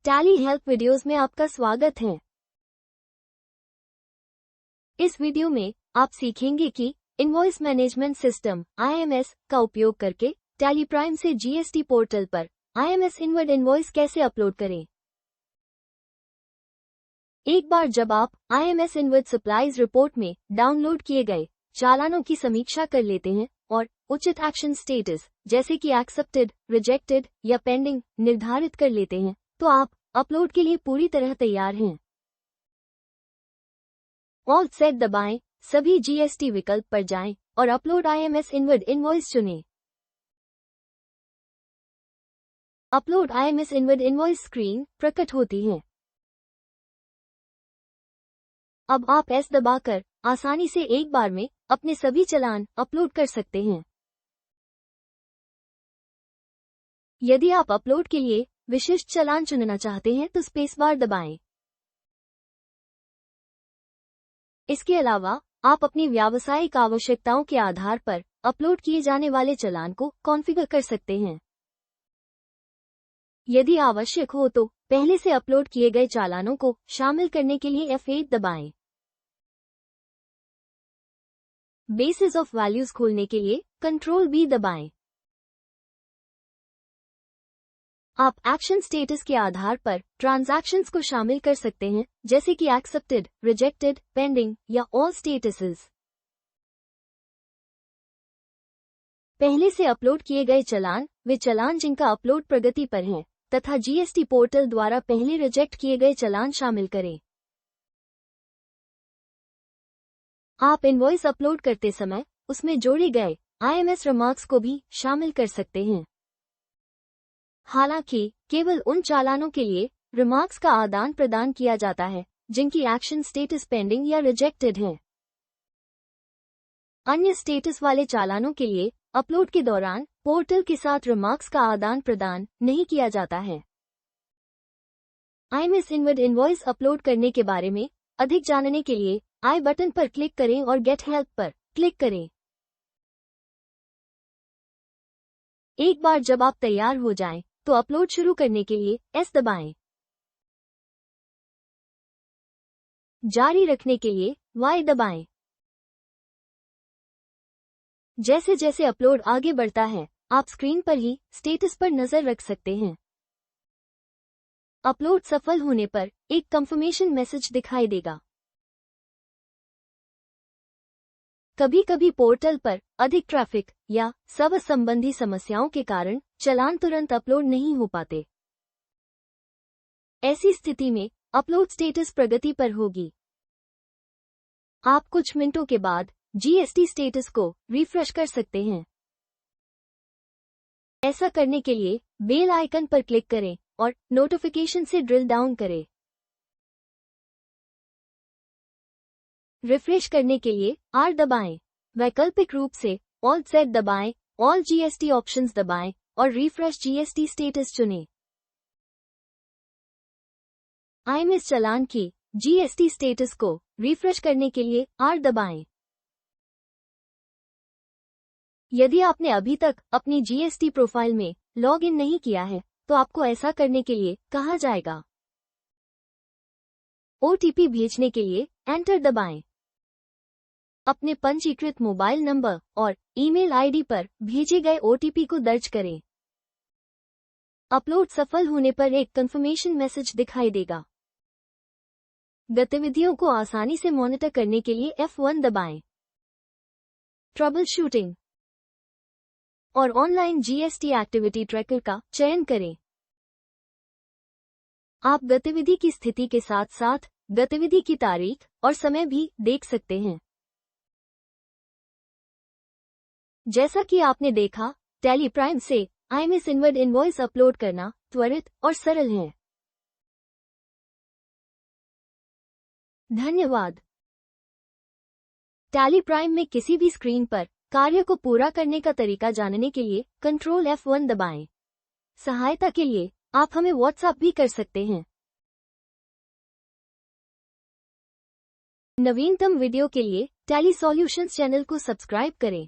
Tally help videos में आपका स्वागत है। इस वीडियो में आप सीखेंगे कि इनवॉइस मैनेजमेंट सिस्टम (IMS) का उपयोग करके टैली प्राइम से जीएसटी पोर्टल पर IMS इनवर्ड इनवॉइस कैसे अपलोड करें। एक बार जब आप IMS इनवर्ड सप्लाईज रिपोर्ट में डाउनलोड किए गए चालानों की समीक्षा कर लेते हैं और उचित एक्शन स्टेटस जैसे कि एक्सेप्टेड, रिजेक्टेड या पेंडिंग निर्धारित कर लेते हैं, तो आप अपलोड के लिए पूरी तरह तैयार हैं। ऑल सेट दबाएं, सभी जीएसटी विकल्प पर जाएं और अपलोड IMS इनवर्ड इनवॉइस चुनें। Upload IMS inward invoice screen प्रकट होती है। अब आप एस दबाकर आसानी से एक बार में अपने सभी चालान अपलोड कर सकते हैं। यदि आप अपलोड के लिए विशिष्ट चालान चुनना चाहते हैं तो स्पेस बार दबाएं। इसके अलावा आप अपनी व्यावसायिक आवश्यकताओं के आधार पर अपलोड किए जाने वाले चालान को कॉन्फ़िगर कर सकते हैं। यदि आवश्यक हो तो पहले से अपलोड किए गए चालानों को शामिल करने के लिए F8 दबाएं। बेसिस ऑफ वैल्यूज खोलने के लिए कंट्रोल B दबाएं। आप एक्शन स्टेटस के आधार पर ट्रांजैक्शंस को शामिल कर सकते हैं, जैसे कि एक्सेप्टेड, रिजेक्टेड, पेंडिंग या ऑल स्टेटसेस। पहले से अपलोड किए गए चालान वे चालान जिनका अपलोड प्रगति पर है तथा जीएसटी पोर्टल द्वारा पहले रिजेक्ट किए गए चालान शामिल करें। आप इनवॉइस अपलोड करते समय उसमें जोड़े गए IMS रिमार्क्स को भी शामिल कर सकते हैं। हालांकि केवल उन चालानों के लिए रिमार्क्स का आदान प्रदान किया जाता है जिनकी एक्शन स्टेटस पेंडिंग या रिजेक्टेड है। अन्य स्टेटस वाले चालानों के लिए अपलोड के दौरान पोर्टल के साथ रिमार्क्स का आदान प्रदान नहीं किया जाता है। IMS इनवर्ड इनवॉइस अपलोड करने के बारे में अधिक जानने के लिए आई बटन पर क्लिक करें और गेट हेल्प पर क्लिक करें। एक बार जब आप तैयार हो जाएं, तो अपलोड शुरू करने के लिए एस दबाएं। जारी रखने के लिए Y दबाएं। जैसे जैसे अपलोड आगे बढ़ता है, आप स्क्रीन पर ही स्टेटस पर नजर रख सकते हैं। अपलोड सफल होने पर एक कंफर्मेशन मैसेज दिखाई देगा। कभी कभी पोर्टल पर अधिक ट्रैफिक या सर्वर संबंधी समस्याओं के कारण चालान तुरंत अपलोड नहीं हो पाते। ऐसी स्थिति में अपलोड स्टेटस प्रगति पर होगी। आप कुछ मिनटों के बाद जीएसटी स्टेटस को रिफ्रेश कर सकते हैं। ऐसा करने के लिए बेल आइकन पर क्लिक करें और नोटिफिकेशन से ड्रिल डाउन करें। रिफ्रेश करने के लिए R दबाएं। वैकल्पिक रूप से ऑल सेट दबाएं, ऑल जीएसटी ऑप्शंस दबाएं और रिफ्रेश जीएसटी स्टेटस चुनें। IMS चालान की जीएसटी स्टेटस को रिफ्रेश करने के लिए R दबाएं। यदि आपने अभी तक अपनी जीएसटी प्रोफाइल में लॉग इन नहीं किया है, तो आपको ऐसा करने के लिए कहा जाएगा। OTP भेजने के लिए एंटर दबाएं। अपने पंजीकृत मोबाइल नंबर और ईमेल आईडी पर भेजे गए OTP को दर्ज करें। अपलोड सफल होने पर एक कंफर्मेशन मैसेज दिखाई देगा। गतिविधियों को आसानी से मॉनिटर करने के लिए F1 दबाएं। ट्रबल शूटिंग और ऑनलाइन जीएसटी एक्टिविटी ट्रैकर का चयन करें। आप गतिविधि की स्थिति के साथ साथ गतिविधि की तारीख और समय भी देख सकते हैं। जैसा कि आपने देखा, टैली प्राइम से IMS इनवर्ड इनवॉइस अपलोड करना त्वरित और सरल है। धन्यवाद। टैली प्राइम में किसी भी स्क्रीन पर कार्य को पूरा करने का तरीका जानने के लिए कंट्रोल F1 दबाएं। सहायता के लिए आप हमें व्हाट्सएप भी कर सकते हैं। नवीनतम वीडियो के लिए टैली सॉल्यूशंस चैनल को सब्सक्राइब करें।